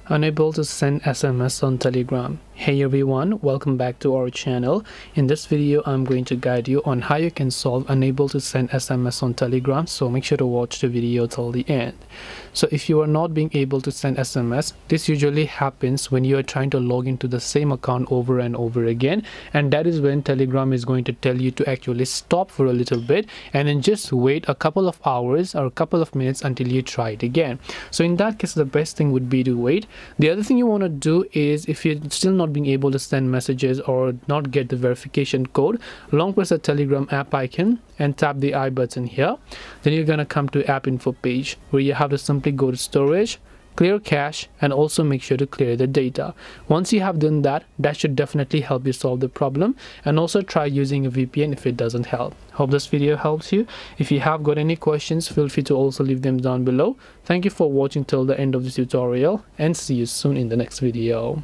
Unable to send SMS on Telegram. Hey everyone, welcome back to our channel. In this video, I'm going to guide you on how you can solve unable to send SMS on Telegram, so make sure to watch the video till the end. So if you are not being able to send SMS, this usually happens when you are trying to log into the same account over and over again, and that is when Telegram is going to tell you to actually stop for a little bit and then just wait a couple of hours or a couple of minutes until you try it again. So in that case, the best thing would be to wait. The other thing you want to do is, if you're still not being able to send messages or not get the verification code, long press the Telegram app icon and tap the I button here. Then you're gonna come to app info page where you have to simply go to storage, clear cache, and also make sure to clear the data. Once you have done that, that should definitely help you solve the problem, and also try using a VPN if it doesn't help. Hope this video helps you. If you have got any questions, feel free to also leave them down below. Thank you for watching till the end of this tutorial, and see you soon in the next video.